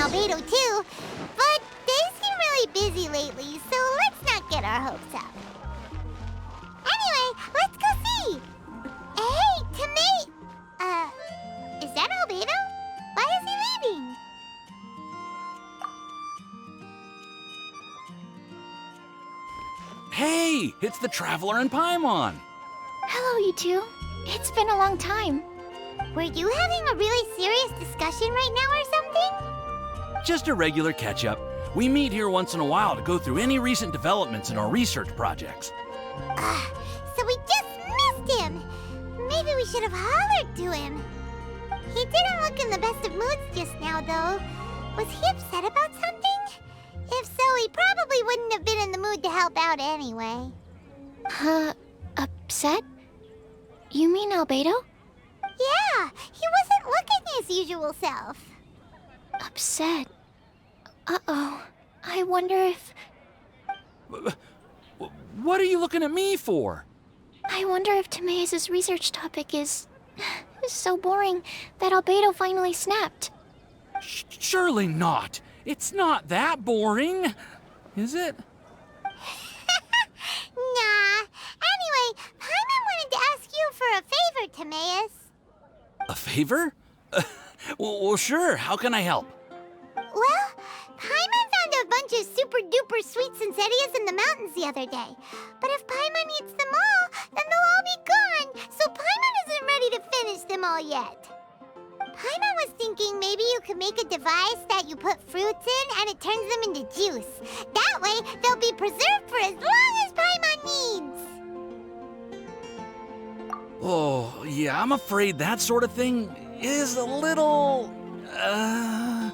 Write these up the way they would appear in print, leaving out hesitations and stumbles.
Albedo too, but they seem really busy lately, so let's not get our hopes up. Anyway, let's go see! Hey, Tomate! Is that Albedo? Why is he leaving? Hey, it's the Traveler and Paimon. Hello, you two. It's been a long time. Were you having a really serious discussion right now or something? Just a regular catch-up. We meet here once in a while to go through any recent developments in our research projects. So we just missed him. Maybe we should have hollered to him. He didn't look in the best of moods just now, though. Was he upset about something? If so, he probably wouldn't have been in the mood to help out anyway. Upset? You mean Albedo? Yeah, he wasn't looking his usual self. Upset? Uh-oh. I wonder if... What are you looking at me for? I wonder if Timaeus' research topic is so boring that Albedo finally snapped. Surely not. It's not that boring, is it? Nah. Anyway, Paimon wanted to ask you for a favor, Timaeus. A favor? Well, sure. How can I help? Well, Paimon found a bunch of super-duper sweet Sincerias in the mountains the other day. But if Paimon eats them all, then they'll all be gone, so Paimon isn't ready to finish them all yet. Paimon was thinking maybe you could make a device that you put fruits in and it turns them into juice. That way, they'll be preserved for as long as Paimon needs. Oh, yeah, I'm afraid that sort of thing is a little... Huh?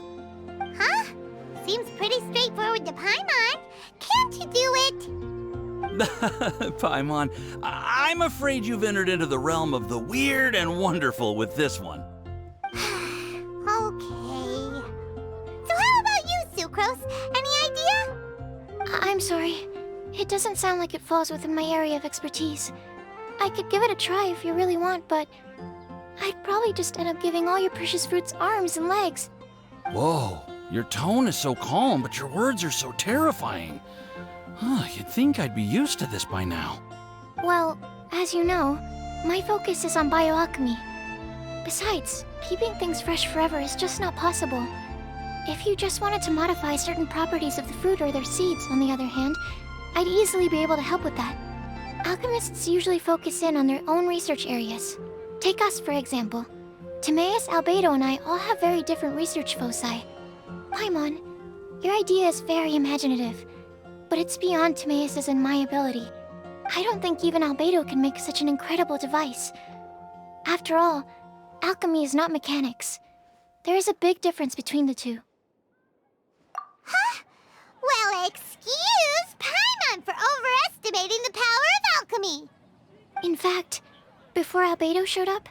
Seems pretty straightforward to Paimon. Can't you do it? Paimon, I'm afraid you've entered into the realm of the weird and wonderful with this one. Okay. So how about you, Sucrose? Any idea? I'm sorry. It doesn't sound like it falls within my area of expertise. I could give it a try if you really want, but I'd probably just end up giving all your precious fruits arms and legs. Whoa, your tone is so calm, but your words are so terrifying. You'd think I'd be used to this by now. Well, as you know, my focus is on bioalchemy. Besides, keeping things fresh forever is just not possible. If you just wanted to modify certain properties of the fruit or their seeds, on the other hand, I'd easily be able to help with that. Alchemists usually focus in on their own research areas. Take us, for example. Timaeus, Albedo, and I all have very different research foci. Paimon, your idea is very imaginative, but it's beyond Timaeus' and my ability. I don't think even Albedo can make such an incredible device. After all, alchemy is not mechanics. There is a big difference between the two. Huh? Well, excuse Paimon for overestimating the power of alchemy. In fact, before Albedo showed up,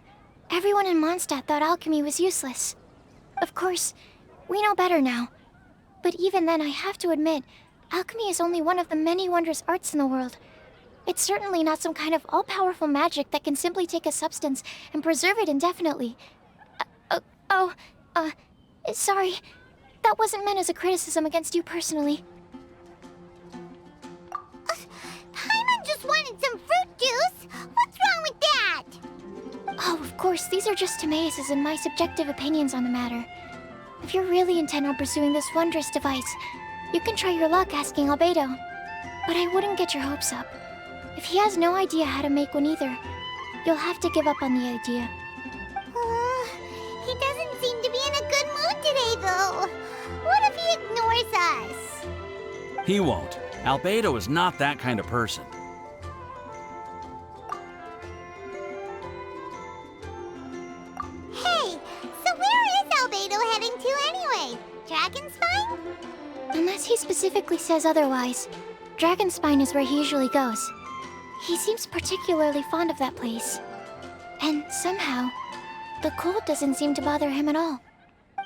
everyone in Mondstadt thought alchemy was useless. Of course, we know better now. But even then, I have to admit, alchemy is only one of the many wondrous arts in the world. It's certainly not some kind of all-powerful magic that can simply take a substance and preserve it indefinitely. Sorry. That wasn't meant as a criticism against you personally. Paimon just wanted some fruit juice. What's wrong with that? Oh, of course, these are just Timaeus' and my subjective opinions on the matter. If you're really intent on pursuing this wondrous device, you can try your luck asking Albedo. But I wouldn't get your hopes up. If he has no idea how to make one either, you'll have to give up on the idea. He doesn't seem to be in a good mood today, though. What if he ignores us? He won't. Albedo is not that kind of person. Hey, so where is Albedo heading to anyway? Dragonspine? Unless he specifically says otherwise, Dragonspine is where he usually goes. He seems particularly fond of that place. And somehow, the cold doesn't seem to bother him at all.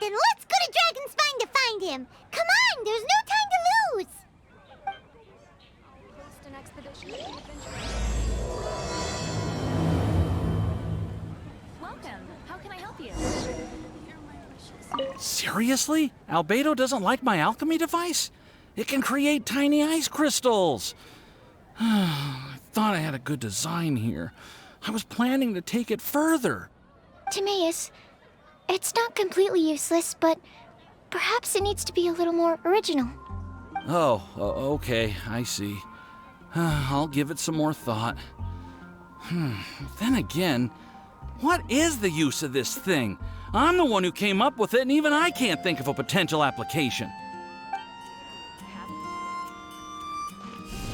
Then let's go to Dragonspine to find him. Come on, there's no time to lose. Welcome. How can I help you? Seriously? Albedo doesn't like my alchemy device? It can create tiny ice crystals. I thought I had a good design here. I was planning to take it further. Timaeus, it's not completely useless, but perhaps it needs to be a little more original. Oh, okay, I see. I'll give it some more thought. Then again, what is the use of this thing? I'm the one who came up with it, and even I can't think of a potential application.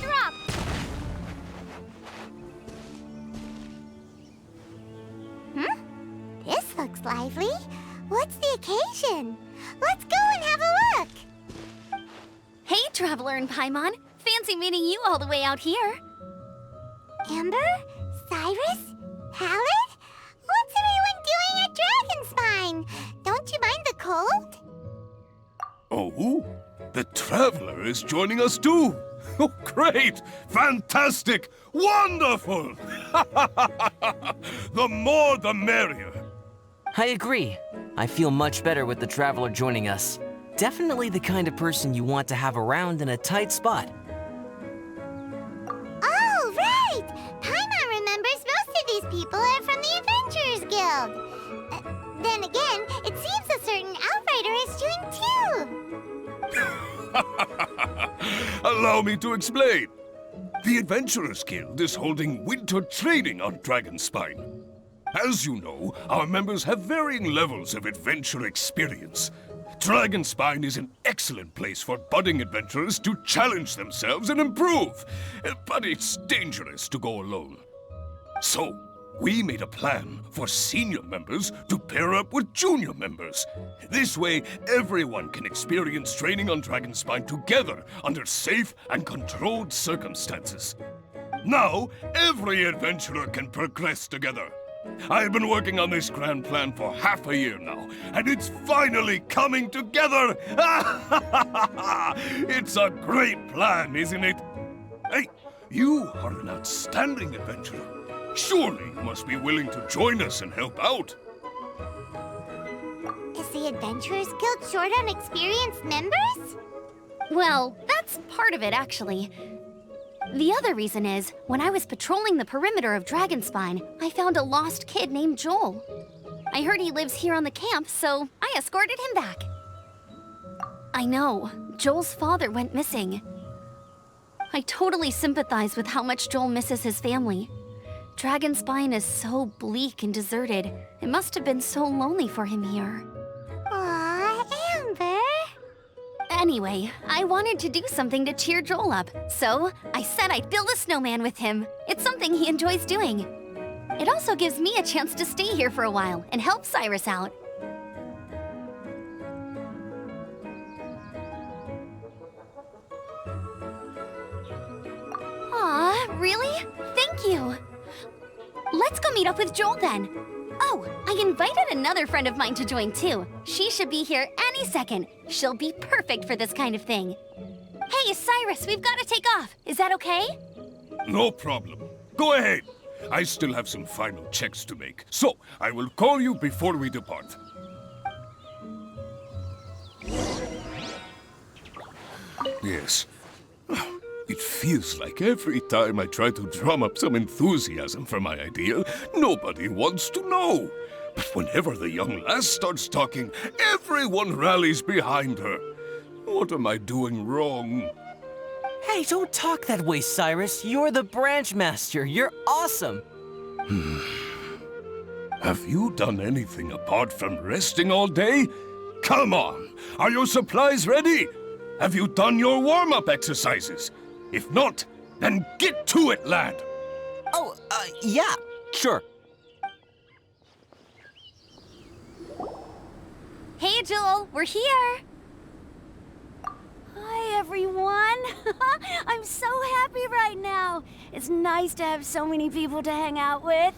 Drop! This looks lively. What's the occasion? Let's go and have a look. Hey, Traveler and Paimon. Fancy meeting you all the way out here. Amber? Cyrus? Pallid? What's everyone doing at Dragonspine? Don't you mind the cold? Oh, the Traveler is joining us too. Oh, great! Fantastic! Wonderful! The more the merrier. I agree. I feel much better with the Traveler joining us. Definitely the kind of person you want to have around in a tight spot. Oh, right! Paimon remembers most of these people are from the Adventurers Guild. Then again, it seems a certain Outrider is doing too. Allow me to explain. The Adventurers Guild is holding winter training on Dragonspine. As you know, our members have varying levels of adventure experience. Dragonspine is an excellent place for budding adventurers to challenge themselves and improve, but it's dangerous to go alone. So, we made a plan for senior members to pair up with junior members. This way, everyone can experience training on Dragonspine together under safe and controlled circumstances. Now, every adventurer can progress together. I've been working on this grand plan for half a year now, and it's finally coming together! It's a great plan, isn't it? Hey, you are an outstanding adventurer. Surely you must be willing to join us and help out. Is the Adventurers Guild short on experienced members? Well, that's part of it, actually. The other reason is, when I was patrolling the perimeter of Dragonspine, I found a lost kid named Joel. I heard he lives here on the camp, so I escorted him back. I know, Joel's father went missing. I totally sympathize with how much Joel misses his family. Dragonspine is so bleak and deserted. It must have been so lonely for him here. Aw, Amber. Anyway, I wanted to do something to cheer Joel up, so I said I'd build a snowman with him. It's something he enjoys doing. It also gives me a chance to stay here for a while and help Cyrus out. Aw, really? Thank you. Let's go meet up with Joel then. Oh, I invited another friend of mine to join too. She should be here any second. She'll be perfect for this kind of thing. Hey, Cyrus, we've got to take off. Is that okay? No problem. Go ahead. I still have some final checks to make, so I will call you before we depart. Yes. It feels like every time I try to drum up some enthusiasm for my idea, nobody wants to know. But whenever the young lass starts talking, everyone rallies behind her. What am I doing wrong? Hey, don't talk that way, Cyrus. You're the branch master. You're awesome. Have you done anything apart from resting all day? Come on! Are your supplies ready? Have you done your warm-up exercises? If not, then get to it, lad! Oh, yeah, sure. Hey, Joel, we're here. Hi, everyone. I'm so happy right now. It's nice to have so many people to hang out with.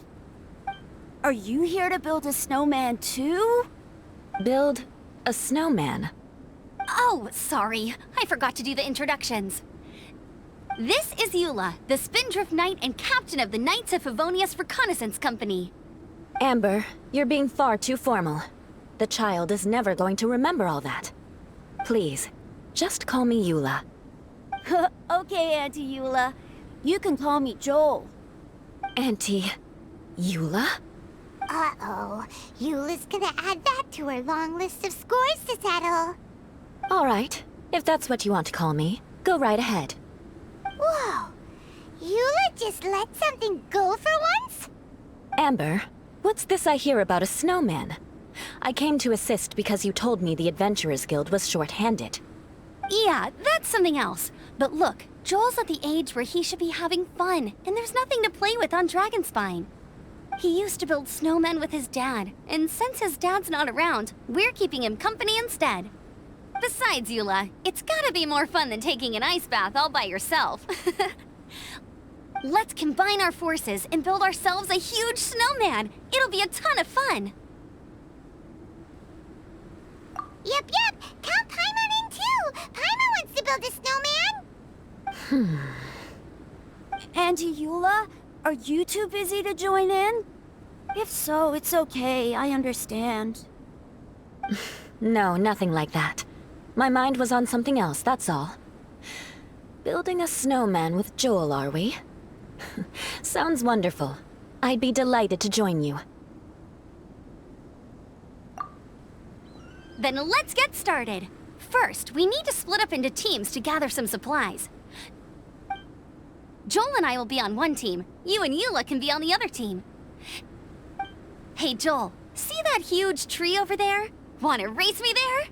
Are you here to build a snowman too? Build a snowman? Oh, sorry. I forgot to do the introductions. This is Eula, the Spindrift Knight and captain of the Knights of Favonius Reconnaissance Company. Amber, you're being far too formal. The child is never going to remember all that. Please, just call me Eula. Okay, Auntie Eula. You can call me Joel. Auntie Eula? Uh-oh. Eula's gonna add that to her long list of scores to settle. All right, if that's what you want to call me, go right ahead. Whoa. Eula just let something go for once? Amber, what's this I hear about a snowman? I came to assist because you told me the Adventurers Guild was short-handed. Yeah, that's something else. But look, Joel's at the age where he should be having fun, and there's nothing to play with on Dragonspine. He used to build snowmen with his dad, and since his dad's not around, we're keeping him company instead. Besides, Eula, it's gotta be more fun than taking an ice bath all by yourself. Let's combine our forces and build ourselves a huge snowman. It'll be a ton of fun. Yep. Count Paimon in too. Paimon wants to build a snowman. Auntie Eula, are you too busy to join in? If so, it's okay. I understand. No, nothing like that. My mind was on something else, that's all. Building a snowman with Joel, are we? Sounds wonderful. I'd be delighted to join you. Then let's get started. First, we need to split up into teams to gather some supplies. Joel and I will be on one team. You and Eula can be on the other team. Hey, Joel, see that huge tree over there? Wanna race me there?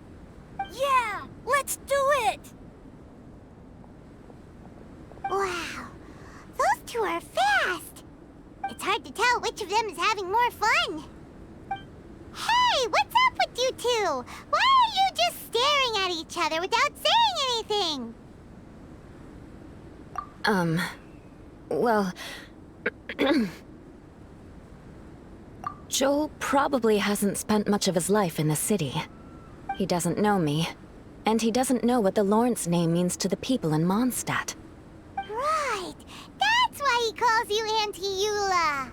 Yeah, let's do it! Wow. Those two are fast. It's hard to tell which of them is having more fun. Hey, what's up with you two? Why are you just staring at each other without saying anything? Well... Joel probably hasn't spent much of his life in the city. He doesn't know me, and he doesn't know what the Lawrence name means to the people in Mondstadt. Right. That's why he calls you Auntie Eula.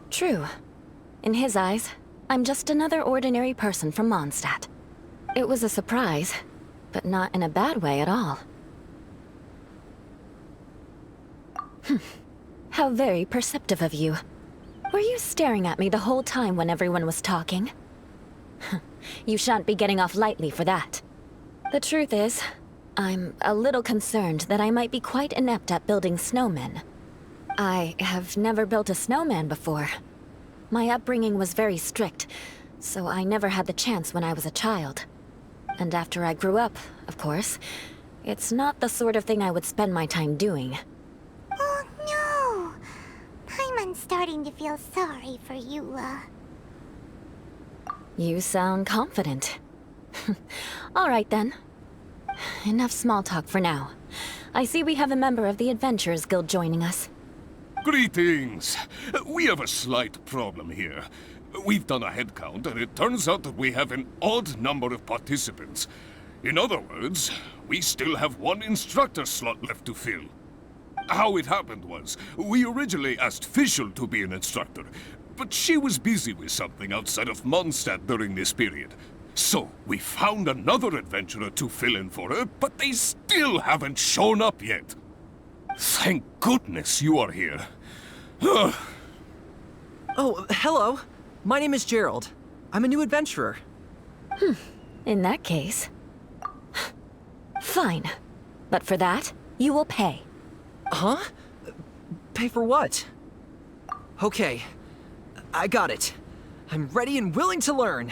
True. In his eyes, I'm just another ordinary person from Mondstadt. It was a surprise, but not in a bad way at all. How very perceptive of you. Were you staring at me the whole time when everyone was talking? You shan't be getting off lightly for that. The truth is, I'm a little concerned that I might be quite inept at building snowmen. I have never built a snowman before. My upbringing was very strict, so I never had the chance when I was a child. And after I grew up, of course, it's not the sort of thing I would spend my time doing. Oh no! Paimon's starting to feel sorry for Eula. You sound confident. All right then. Enough small talk for now. I see we have a member of the Adventurers Guild joining us. Greetings. We have a slight problem here. We've done a head count, and it turns out that we have an odd number of participants. In other words, we still have one instructor slot left to fill. How it happened was, we originally asked Fischl to be an instructor, but she was busy with something outside of Mondstadt during this period. So, we found another adventurer to fill in for her, but they still haven't shown up yet. Thank goodness you are here. Oh, hello. My name is Gerald. I'm a new adventurer. In that case... Fine. But for that, you will pay. Huh? Pay for what? Okay. I got it. I'm ready and willing to learn.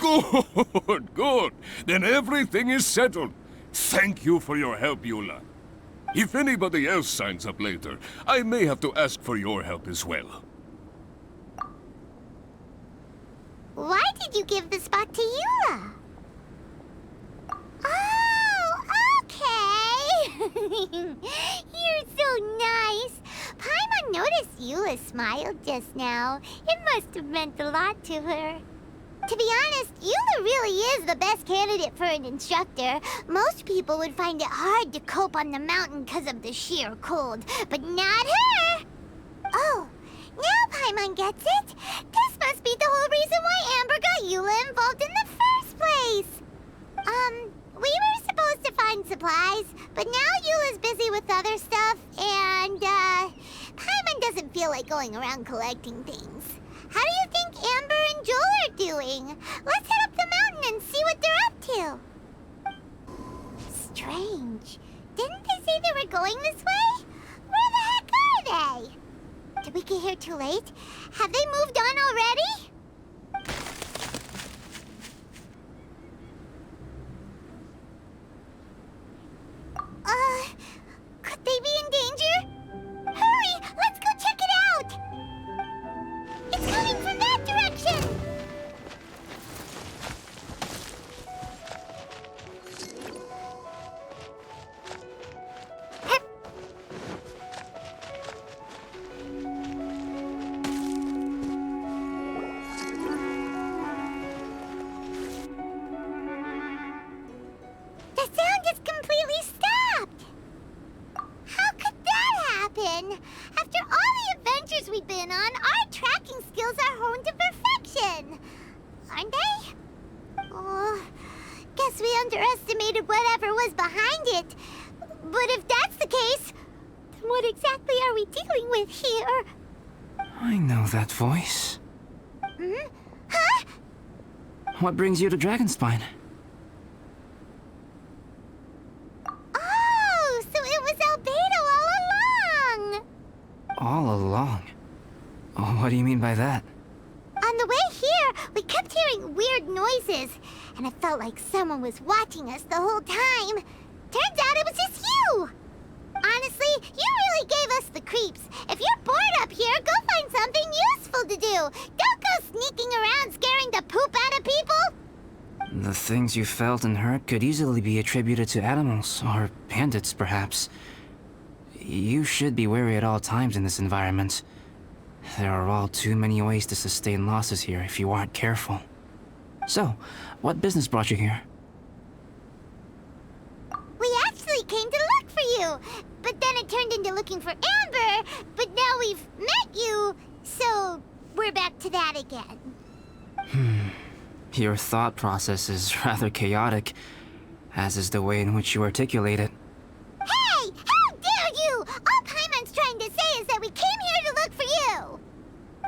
Good. Then everything is settled. Thank you for your help, Eula. If anybody else signs up later, I may have to ask for your help as well. Why did you give the spot to Eula? Oh, okay. You're so nice. Paimon noticed Eula smiled just now. It must have meant a lot to her. To be honest, Eula really is the best candidate for an instructor. Most people would find it hard to cope on the mountain because of the sheer cold, but not her! Oh, now Paimon gets it. This must be the whole reason why Amber got Eula involved in the first place. We were supposed to find supplies, but now Eula's busy with other stuff, and, Paimon doesn't feel like going around collecting things. How do you think Amber and Joel are doing? Let's head up the mountain and see what they're up to. Strange. Didn't they say they were going this way? Where the heck are they? Did we get here too late? Have they moved on already? Could they be in danger? Hurry! Let's go check it out! It's coming from that direction! The sound is completely stopped! How could that happen? After all the adventures we've been on, our tracking skills are honed to perfection. Aren't they? Oh, guess we underestimated whatever was behind it. But if that's the case, then what exactly are we dealing with here? I know that voice. Hmm? Huh? What brings you to Dragonspine? Oh, so it was Albedo all along! All along? Oh, what do you mean by that? On the way here, we kept hearing weird noises, and it felt like someone was watching us the whole time. Turns out it was just you! Honestly, you really gave us the creeps. If you're bored up here, go find something useful to do. Don't go sneaking around scaring the poop out of people. The things you felt and heard could easily be attributed to animals, or bandits, perhaps. You should be wary at all times in this environment. There are all too many ways to sustain losses here if you aren't careful. So, what business brought you here? We actually came to look for you, but then it turned into looking for Amber, but now we've met you, so we're back to that again. Your thought process is rather chaotic, as is the way in which you articulate it. Hey! How dare you! All Paimon's trying to say is that we came here to look for you!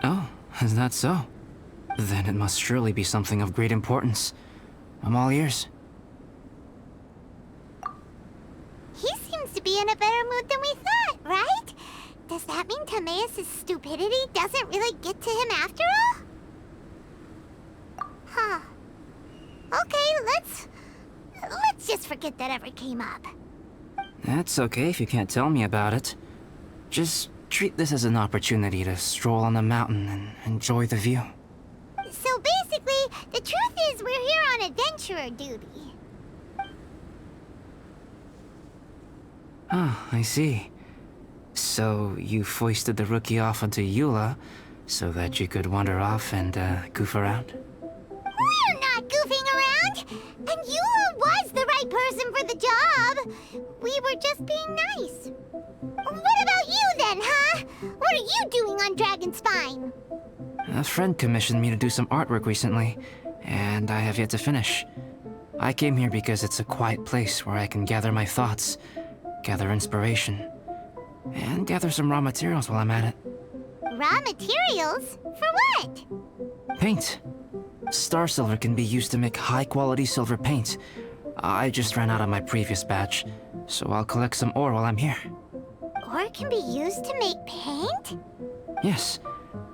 Oh, is that so? Then it must surely be something of great importance. I'm all ears. He seems to be in a better mood than we thought, right? Does that mean Timaeus' stupidity doesn't really get to him after all? Huh. Okay, let's just forget that ever came up. That's okay if you can't tell me about it. Just treat this as an opportunity to stroll on the mountain and enjoy the view. So basically, the truth is we're here on adventurer duty. Ah, I see. So you foisted the rookie off onto Eula so that you could wander off and goof around? We're not goofing around! And Eula was the right person for the job! We were just being nice. What about you then, huh? What are you doing on Dragonspine? A friend commissioned me to do some artwork recently, and I have yet to finish. I came here because it's a quiet place where I can gather my thoughts, gather inspiration, and gather some raw materials while I'm at it. Raw materials? For what? Paint. Star silver can be used to make high-quality silver paint. I just ran out of my previous batch, so I'll collect some ore while I'm here. Ore can be used to make paint? Yes,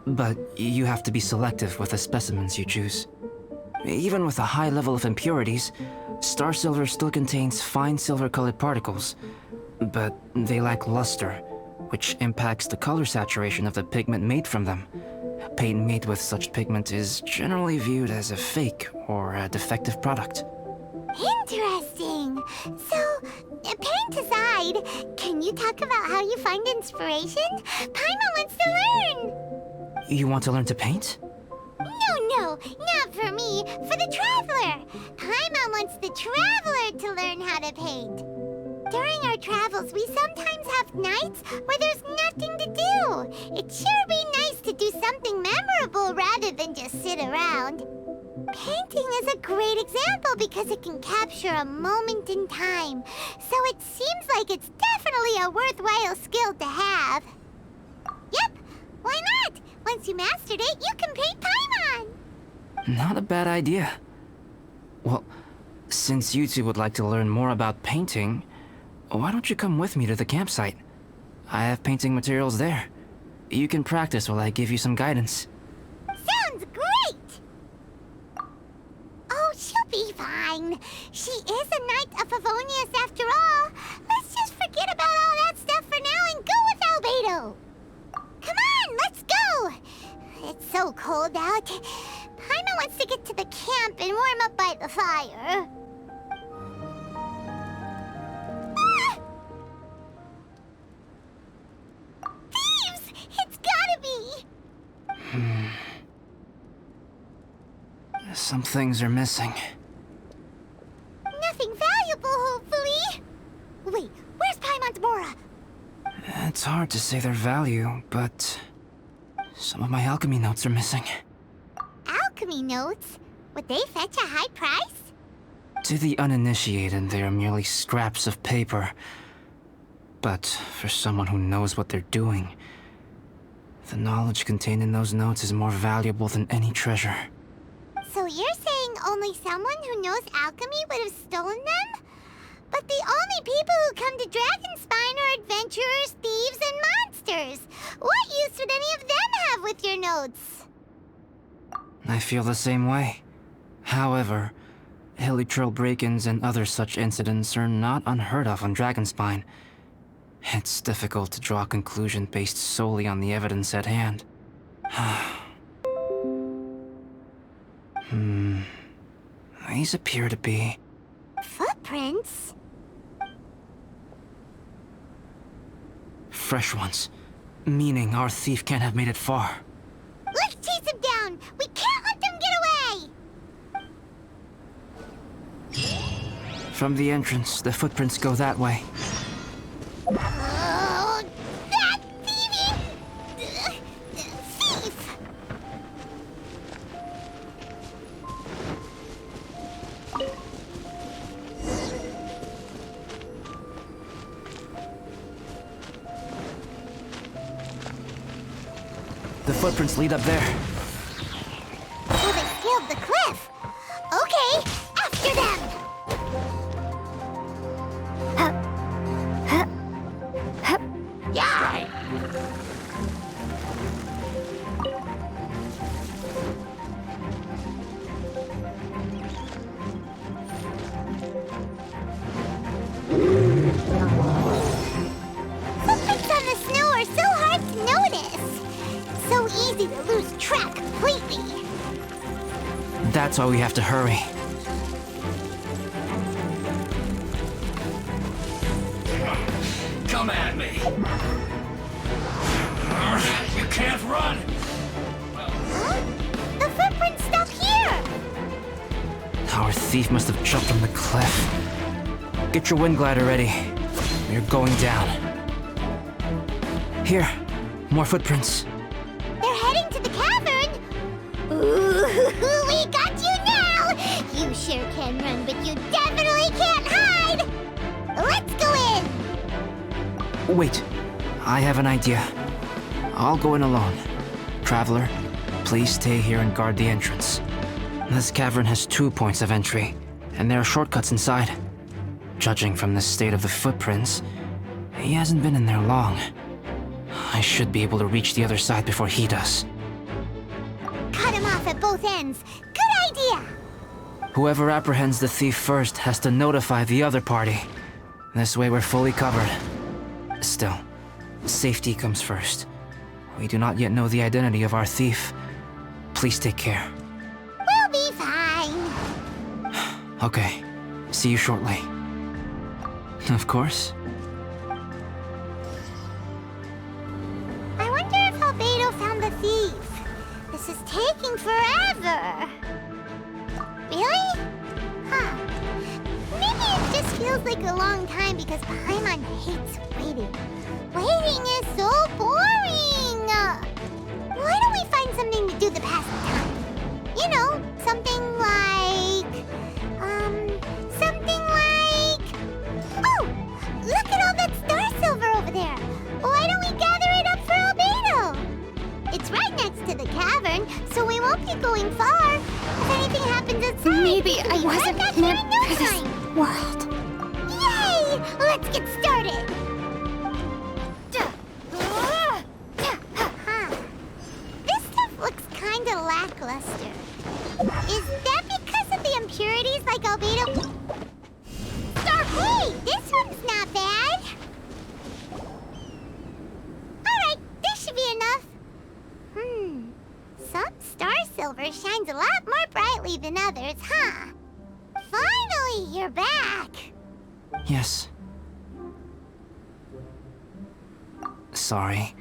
but you have to be selective with the specimens you choose. Even with a high level of impurities, star silver still contains fine silver-colored particles, but they lack luster, which impacts the color saturation of the pigment made from them. Paint made with such pigment is generally viewed as a fake or a defective product. Interesting. So, paint aside, can you talk about how you find inspiration? Paimon wants to learn. You want to learn to paint? No, not for me. For the Traveler. Paimon wants the Traveler to learn how to paint. During our travels, we sometimes have nights where there's nothing to do. It'd sure be nice to do something memorable rather than just sit around. Painting is a great example because it can capture a moment in time, so it seems like it's definitely a worthwhile skill to have. Yep, why not? Once you mastered it, you can paint Paimon! Not a bad idea. Well, since you two would like to learn more about painting, why don't you come with me to the campsite? I have painting materials there. You can practice while I give you some guidance. Sounds great! Oh, she'll be fine. She is a Knight of Favonius after all. Let's just forget about all that stuff for now and go with Albedo. Come on, let's go! It's so cold out. Paimon wants to get to the camp and warm up by the fire. Ah! Thieves! It's gotta be! Some things are missing. Nothing valuable, hopefully. Wait, where's Paimon's Mora? It's hard to say their value, but some of my alchemy notes are missing. Alchemy notes? Would they fetch a high price? To the uninitiated, they are merely scraps of paper. But for someone who knows what they're doing, the knowledge contained in those notes is more valuable than any treasure. So you're saying only someone who knows alchemy would have stolen them? But the only people who come to Dragonspine are adventurers, thieves, and monsters. What use would any of them have with your notes? I feel the same way. However, hilly trail break-ins and other such incidents are not unheard of on Dragonspine. It's difficult to draw a conclusion based solely on the evidence at hand. These appear to be... Footprints? fresh ones. Meaning our thief can't have made it far. Let's chase him down! We can't let them get away! From the entrance, the footprints go that way. Oh, that thieving... thief! The footprints lead up there. Oh, they scaled the cliff! Okay, after them! Yeah! Footprints on the snow are so hard to notice. So easy to lose track completely. That's why we have to hurry. Come at me. You can't run. Huh? The footprints stop here. Our thief must have jumped from the cliff. Get your wind glider ready. We're going down. Here, more footprints. They're heading to the cavern. Ooh, we got you now. You sure can run, but you definitely can't hide. Let's go in. Wait, I have an idea. I'll go in alone. Traveler, please stay here and guard the entrance. This cavern has 2 points of entry, and there are shortcuts inside. Judging from the state of the footprints, he hasn't been in there long. I should be able to reach the other side before he does. Cut him off at both ends. Good idea. Whoever apprehends the thief first has to notify the other party. This way we're fully covered. Still, safety comes first. We do not yet know the identity of our thief. Please take care. We'll be fine. Okay, see you shortly. Of course. I wonder if Albedo found the thief. This is taking forever. Really? Huh. Maybe it just feels like a long time because Paimon hates waiting. Waiting is so boring. Why don't something to do to pass the time. You know, something like... Oh! Look at all that star silver over there! Why don't we gather it up for Albedo? It's right next to the cavern, so we won't be going far. If anything happens outside, Maybe I we'll be right wasn't back here meant in no for this time. world. Yay! Let's get started! This stuff looks kinda lackluster. Is that because of the impurities like Albedo? Hey, this one's not bad. Alright, this should be enough. Some star silver shines a lot more brightly than others, huh? Finally, you're back. Yes. Sorry.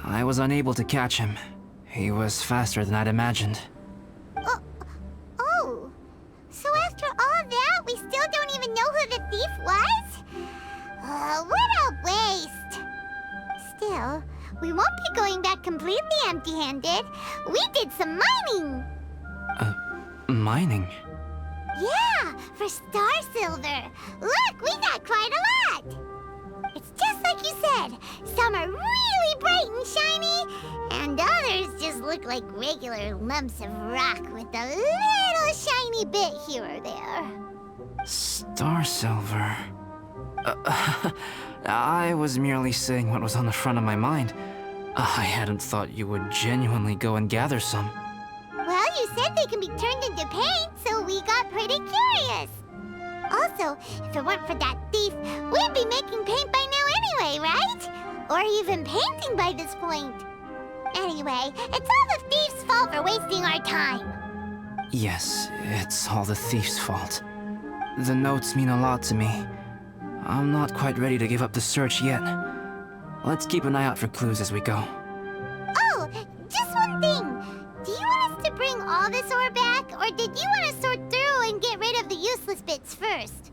I was unable to catch him. He was faster than I'd imagined. Oh. So after all that, we still don't even know who the thief was? What a waste. Still, we won't be going back completely empty-handed. We did some mining. Mining? Yeah, for star silver. Look, we got quite a lot. It's just like you said. Some are really bright and shiny, and others just look like regular lumps of rock with a little shiny bit here or there. Star silver. I was merely saying what was on the front of my mind. I hadn't thought you would genuinely go and gather some. Well, you said they can be turned into paint, so we got pretty curious. Also, if it weren't for that thief, we'd be making paint by now anyway, right? Or even painting by this point. Anyway, it's all the thief's fault for wasting our time. Yes, it's all the thief's fault. The notes mean a lot to me. I'm not quite ready to give up the search yet. Let's keep an eye out for clues as we go. Oh, just one thing. Do you want us to bring all this ore back, or did you want to sort through and get rid of the useless bits first?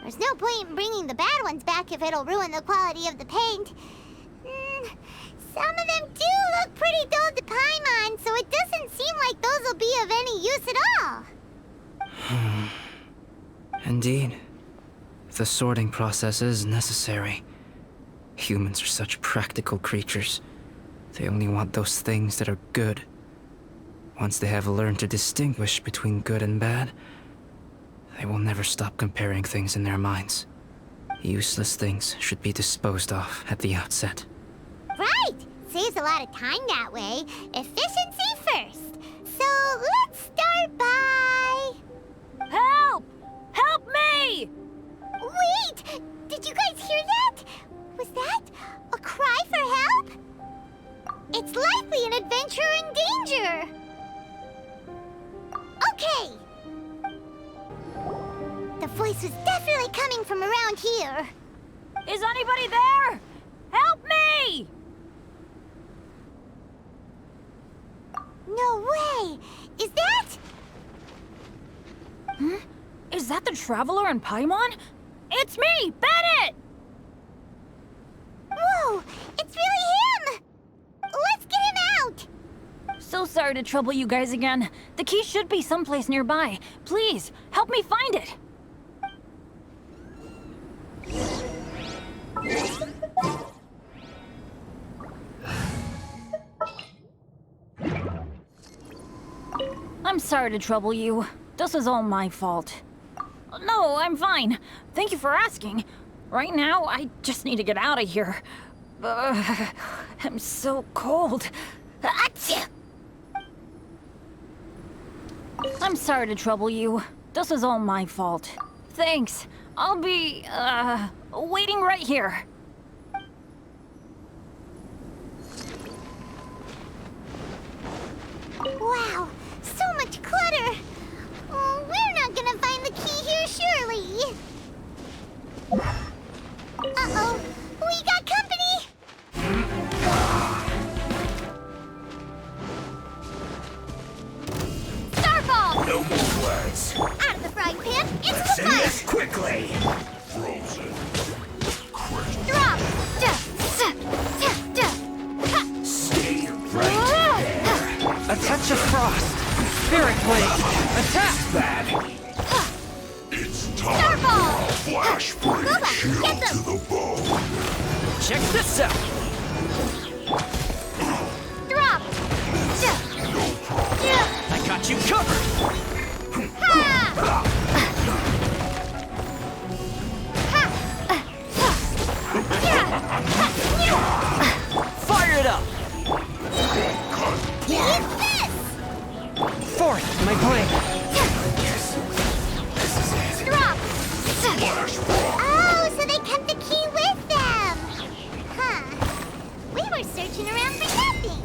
There's no point in bringing the bad ones back if it'll ruin the quality of the paint. Some of them do look pretty dull to Paimon, so it doesn't seem like those will be of any use at all. Indeed. The sorting process is necessary. Humans are such practical creatures. They only want those things that are good. Once they have learned to distinguish between good and bad, they will never stop comparing things in their minds. Useless things should be disposed of at the outset. Right! Saves a lot of time that way. Efficiency first. So let's start by... Help! Help me! Wait! Did you guys hear that? Was that a cry for help? It's likely an adventurer in danger. Okay. The voice was definitely coming from around here. Is anybody there? Help me! No way! Is that... Is that the Traveler in Paimon? It's me, Bennett! Whoa! It's really him! Let's get him out! So sorry to trouble you guys again. The key should be someplace nearby. Please, help me find it. I'm sorry to trouble you. This is all my fault. No, I'm fine. Thank you for asking. Right now, I just need to get out of here. I'm so cold. Achoo! I'm sorry to trouble you. This is all my fault. Thanks. I'll be, waiting right here. Wow, so much clutter! Oh, we're not gonna find the key here, surely! Uh-oh, we got company! Starfall! No more words. Out of the frying pan, into the Send fire! this quickly. Drop! Duh, duh, duh, duh. Ha! Stay right there. Spirit Blade! Attack! It's time. Starball! Flash break Boba, shield get them! to the bone. Check this out! Drop! I got you covered! Fire it up! Eat this! Fourth, my blade! Drop! Oh, so they kept the key with them! Huh. We were searching around for nothing.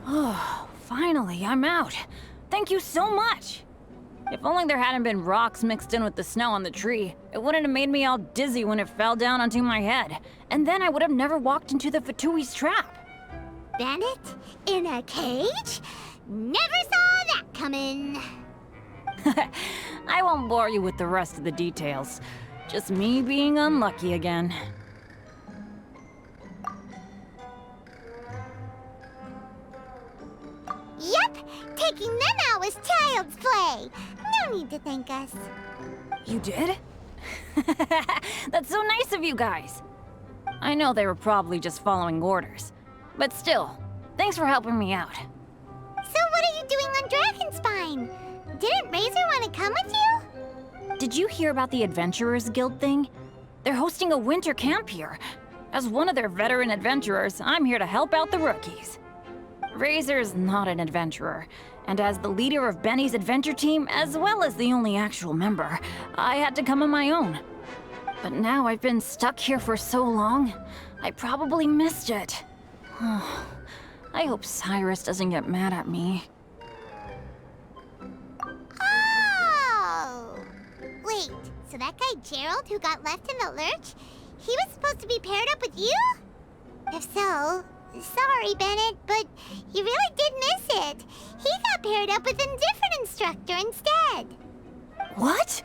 Oh, finally, I'm out. Thank you so much. If only there hadn't been rocks mixed in with the snow on the tree, it wouldn't have made me all dizzy when it fell down onto my head. And then I would have never walked into the Fatui's trap. Bandit? In a cage? Never saw that coming. I won't bore you with the rest of the details. Just me being unlucky again. Yep, taking them out was child's play. No need to thank us. You did? That's so nice of you guys. I know they were probably just following orders. But still, thanks for helping me out. So what are you doing on Dragonspine? Didn't Razor want to come with you? Did you hear about the Adventurers Guild thing? They're hosting a winter camp here. As one of their veteran adventurers, I'm here to help out the rookies. Razor's not an adventurer, and as the leader of Benny's adventure team, as well as the only actual member, I had to come on my own. But now I've been stuck here for so long, I probably missed it. I hope Cyrus doesn't get mad at me. Oh! Wait, so that guy Gerald who got left in the lurch, he was supposed to be paired up with you? If so, sorry, Bennett, but you really did miss it. He got paired up with a different instructor instead. What?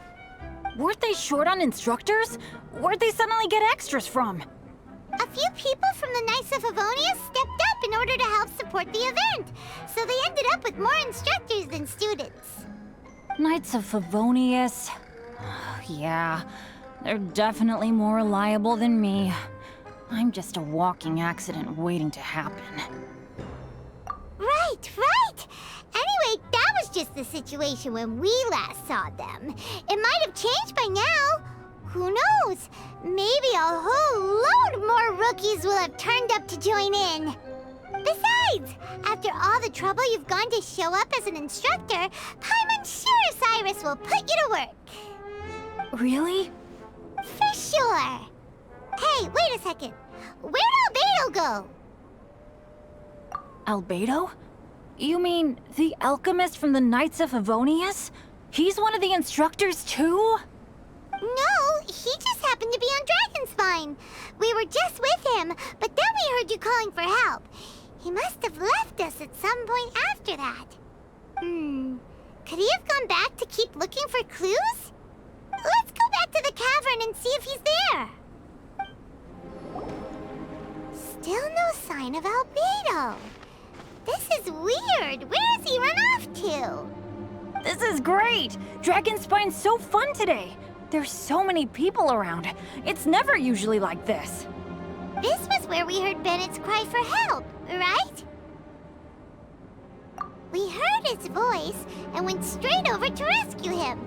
Weren't they short on instructors? Where'd they suddenly get extras from? A few people from the Knights of Avonia stepped up in order to help support the event, so they ended up with more instructors than students. Knights of Favonius. Yeah, they're definitely more reliable than me. I'm just a walking accident waiting to happen. Right, right! Anyway, that was just the situation when we last saw them. It might have changed by now. Who knows? Maybe a whole load more rookies will have turned up to join in. Besides, after all the trouble you've gone to show up as an instructor, Paimon's sure Cyrus will put you to work. Really? For sure. Hey, wait a second. Where'd Albedo go? Albedo? You mean the alchemist from the Knights of Favonius? He's one of the instructors too? No, he just happened to be on Dragonspine. We were just with him, but then we heard you calling for help. He must have left us at some point after that. Could he have gone back to keep looking for clues? Let's go back to the cavern and see if he's there. Still no sign of Albedo. This is weird. Where has he run off to? This is great! Dragonspine's so fun today! There's so many people around. It's never usually like this. This was where we heard Bennett's cry for help, right? We heard his voice and went straight over to rescue him.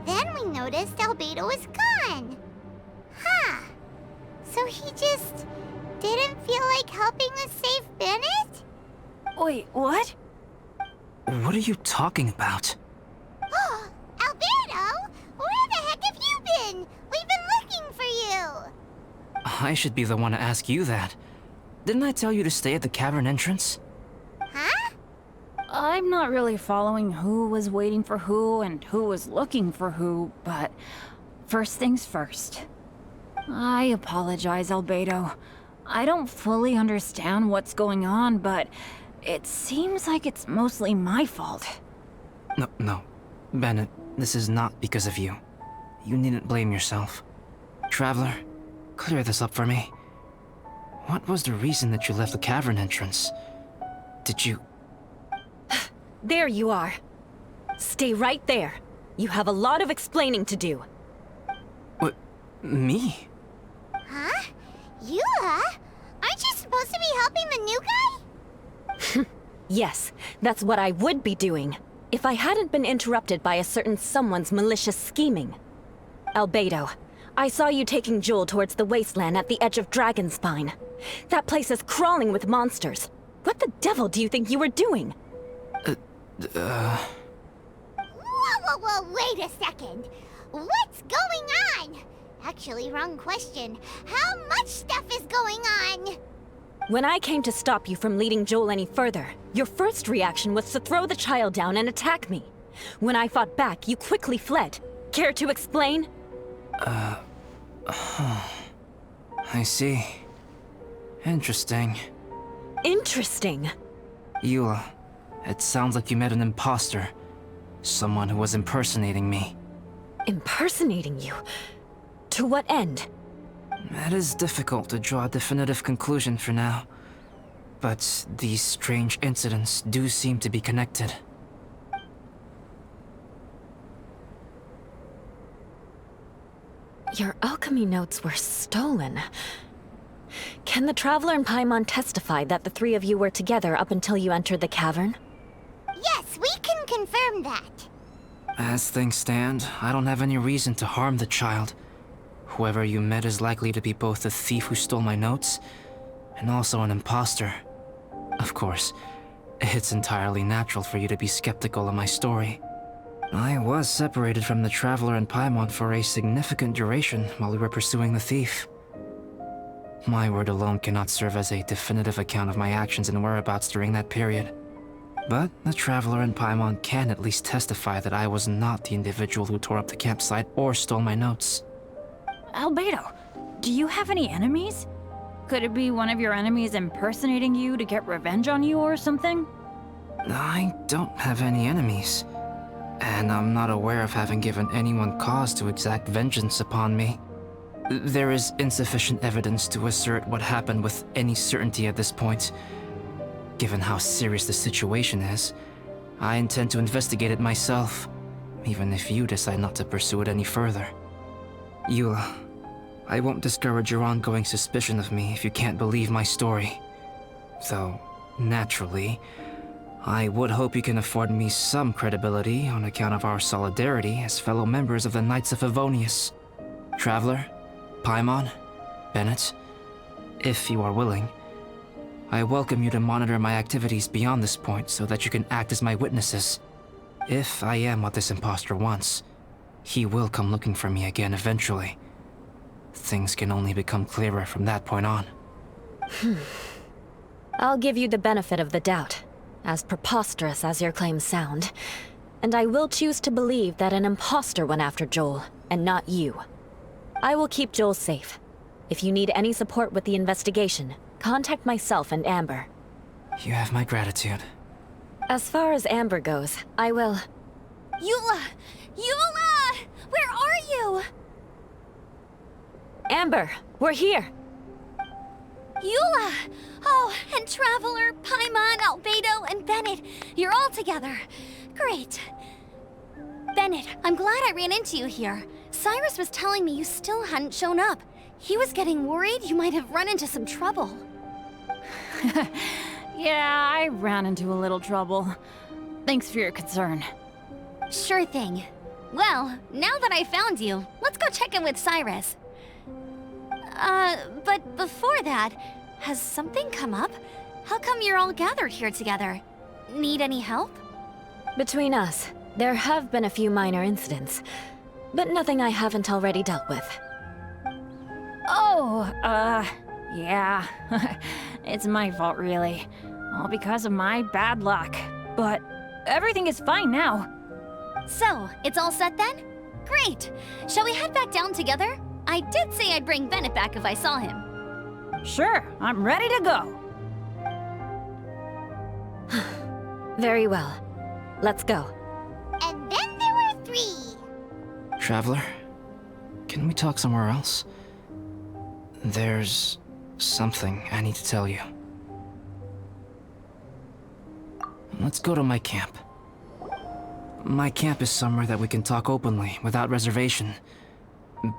Then we noticed Albedo was gone. Huh. So he just didn't feel like helping us save Bennett? Wait, what? What are you talking about? Oh, Albedo! Where the heck have you been? We've been looking for you! I should be the one to ask you that. Didn't I tell you to stay at the cavern entrance? Huh? I'm not really following who was waiting for who and who was looking for who, but first things first. I apologize, Albedo. I don't fully understand what's going on, but it seems like it's mostly my fault. No. Bennett, this is not because of you. You needn't blame yourself. Traveler, clear this up for me. What was the reason that you left the cavern entrance? Did you... There you are. Stay right there. You have a lot of explaining to do. What? Me? Huh? Eula? Aren't you supposed to be helping the new guy? Yes, that's what I would be doing, if I hadn't been interrupted by a certain someone's malicious scheming. Albedo, I saw you taking Joel towards the wasteland at the edge of Dragonspine. That place is crawling with monsters. What the devil do you think you were doing? Whoa, wait a second. What's going on? Actually, wrong question. How much stuff is going on? When I came to stop you from leading Joel any further, your first reaction was to throw the child down and attack me. When I fought back, you quickly fled. Care to explain? I see. Interesting. Interesting. Eula, it sounds like you met an imposter. Someone who was impersonating me. Impersonating you? To what end? It is difficult to draw a definitive conclusion for now. But these strange incidents do seem to be connected. Your alchemy notes were stolen. Can the Traveler and Paimon testify that the three of you were together up until you entered the cavern? Yes, we can confirm that. As things stand, I don't have any reason to harm the child. Whoever you met is likely to be both the thief who stole my notes, and also an imposter. Of course, it's entirely natural for you to be skeptical of my story. I was separated from the Traveler and Paimon for a significant duration while we were pursuing the thief. My word alone cannot serve as a definitive account of my actions and whereabouts during that period. But the Traveler and Paimon can at least testify that I was not the individual who tore up the campsite or stole my notes. Albedo, do you have any enemies? Could it be one of your enemies impersonating you to get revenge on you or something? I don't have any enemies. And I'm not aware of having given anyone cause to exact vengeance upon me. There is insufficient evidence to assert what happened with any certainty at this point. Given how serious the situation is, I intend to investigate it myself, even if you decide not to pursue it any further. Eula, I won't discourage your ongoing suspicion of me if you can't believe my story. Though, naturally, I would hope you can afford me some credibility on account of our solidarity as fellow members of the Knights of Favonius. Traveler, Paimon, Bennett, if you are willing, I welcome you to monitor my activities beyond this point so that you can act as my witnesses. If I am what this imposter wants, he will come looking for me again eventually. Things can only become clearer from that point on. I'll give you the benefit of the doubt, as preposterous as your claims sound. And I will choose to believe that an imposter went after Joel, and not you. I will keep Joel safe. If you need any support with the investigation, contact myself and Amber. You have my gratitude. As far as Amber goes, I will... Eula! Eula! Where are you? Amber, we're here! Eula! Oh, and Traveler, Paimon, Albedo, and Bennett. You're all together. Great. Bennett, I'm glad I ran into you here. Cyrus was telling me you still hadn't shown up. He was getting worried you might have run into some trouble. Yeah, I ran into a little trouble. Thanks for your concern. Sure thing. Well, now that I found you, let's go check in with Cyrus. But before that, has something come up? How come you're all gathered here together? Need any help? Between us, there have been a few minor incidents, but nothing I haven't already dealt with. Oh, yeah. It's my fault, really. All because of my bad luck. But everything is fine now. So, it's all set then? Great! Shall we head back down together? I did say I'd bring Bennett back if I saw him. Sure, I'm ready to go. Very well. Let's go. And then there were 3. Traveler, can we talk somewhere else? There's something I need to tell you. Let's go to my camp. My camp is somewhere that we can talk openly, without reservation.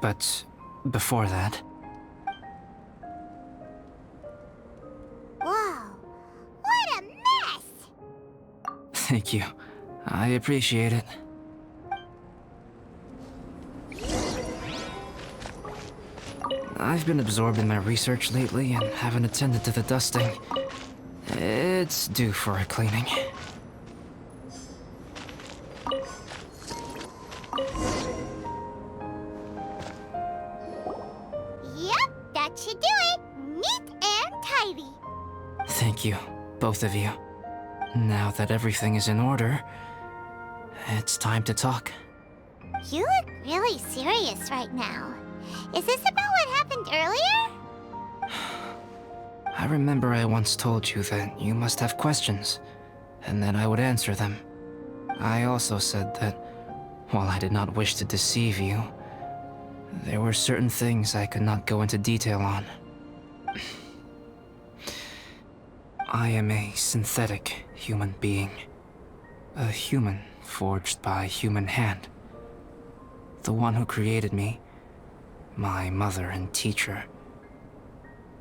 But before that... Whoa, what a mess! Thank you. I appreciate it. I've been absorbed in my research lately and haven't attended to the dusting. It's due for a cleaning. Yep, that should do it. Neat and tidy. Thank you, both of you. Now that everything is in order, it's time to talk. You look really serious right now. Is this about what happened earlier? I remember I once told you that you must have questions, and that I would answer them. I also said that, while I did not wish to deceive you, there were certain things I could not go into detail on. I am a synthetic human being. A human forged by human hand. The one who created me, my mother and teacher.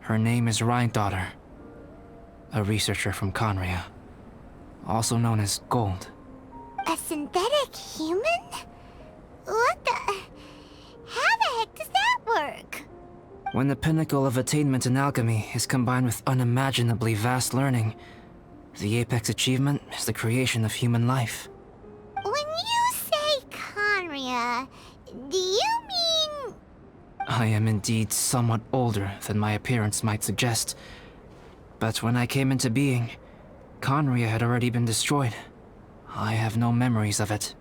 Her name is Rhine-daughter, a researcher from Conria, also known as Gold. A synthetic human? What the... How the heck does that work? When the pinnacle of attainment in alchemy is combined with unimaginably vast learning, the apex achievement is the creation of human life. When you say Conria, do you mean... I am indeed somewhat older than my appearance might suggest, but when I came into being, Conria had already been destroyed. I have no memories of it.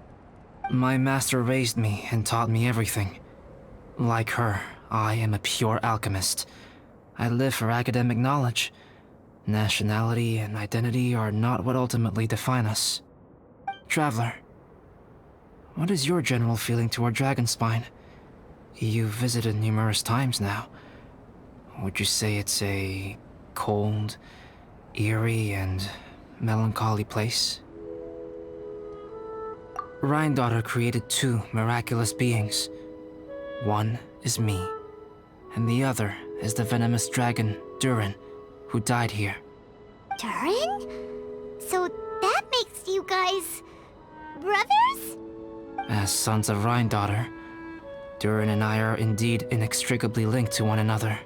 My master raised me and taught me everything. Like her, I am a pure alchemist. I live for academic knowledge. Nationality and identity are not what ultimately define us. Traveler, what is your general feeling toward Dragonspine? You've visited numerous times now. Would you say it's a cold, eerie, and melancholy place? Rhine-daughter created two miraculous beings. One is me, and the other is the venomous dragon, Durin, who died here. Durin? So that makes you guys... brothers? As sons of Rhine-daughter, Durin and I are indeed inextricably linked to one another.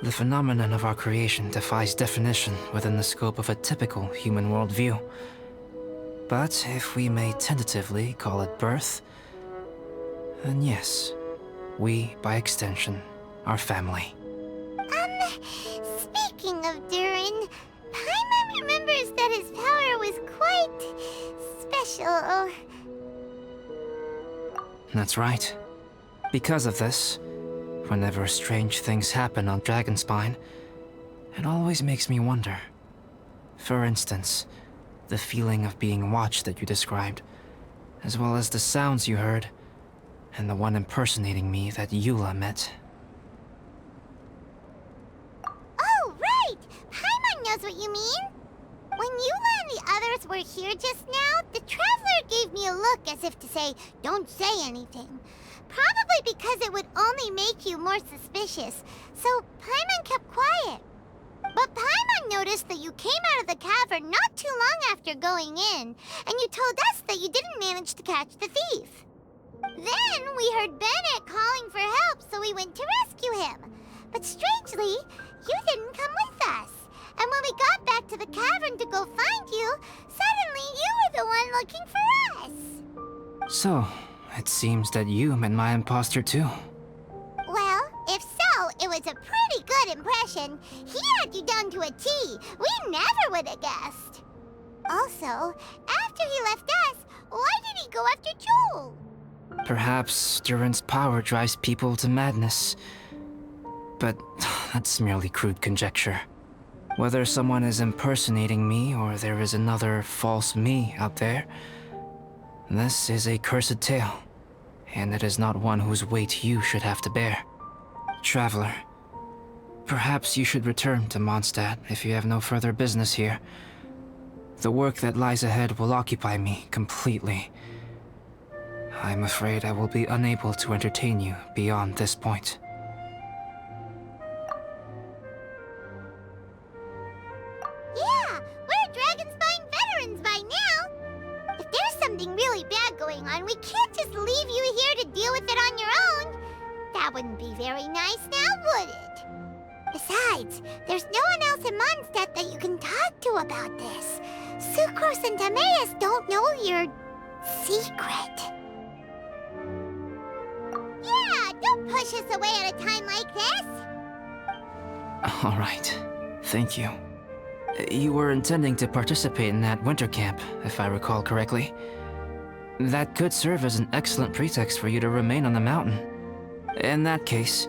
The phenomenon of our creation defies definition within the scope of a typical human worldview. But if we may tentatively call it birth, then yes, we, by extension, are family. Speaking of Durin, Paimon remembers that his power was quite... special. That's right. Because of this, whenever strange things happen on Dragonspine, it always makes me wonder. For instance, the feeling of being watched that you described, as well as the sounds you heard, and the one impersonating me that Eula met. Oh, right! Paimon knows what you mean! When Eula and the others were here just now, the Traveler gave me a look as if to say, don't say anything. Probably because it would only make you more suspicious, so Paimon kept quiet. But Paimon noticed that you came out of the cavern not too long after going in, and you told us that you didn't manage to catch the thief. Then we heard Bennett calling for help, so we went to rescue him. But strangely, you didn't come with us. And when we got back to the cavern to go find you, suddenly you were the one looking for us. So, it seems that you met my imposter too. Well, if so, it was a pretty good impression. He had you down to a T. We never would have guessed. Also, after he left us, why did he go after Joel? Perhaps Durin's power drives people to madness. But that's merely crude conjecture. Whether someone is impersonating me or there is another false me out there, this is a cursed tale, and it is not one whose weight you should have to bear. Traveler, Perhaps you should return to Mondstadt if you have no further business here. The work that lies ahead will occupy me completely. I'm afraid I will be unable to entertain you beyond this point. Yeah, we're Dragonspine veterans by now. If there's something really bad going on, we can't just leave you here to deal with it on your own. That wouldn't be very nice now, would it? Besides, there's no one else in Mondstadt that you can talk to about this. Sucrose and Timaeus don't know your secret. Yeah, don't push us away at a time like this. All right. Thank you. You were intending to participate in that winter camp, if I recall correctly. That could serve as an excellent pretext for you to remain on the mountain. In that case,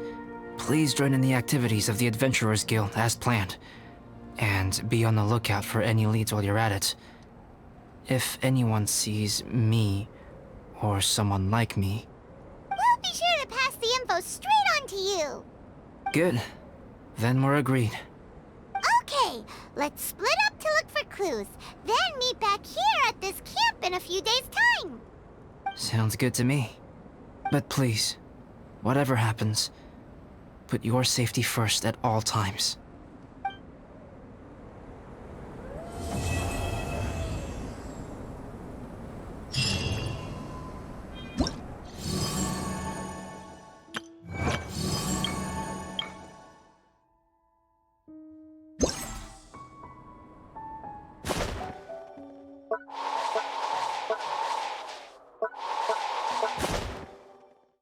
please join in the activities of the Adventurers Guild as planned. And be on the lookout for any leads while you're at it. If anyone sees me, or someone like me... We'll be sure to pass the info straight on to you. Good. Then we're agreed. Okay, let's split up to look for clues. Then meet back here at this camp in a few days' time. Sounds good to me. But please, whatever happens, put your safety first at all times.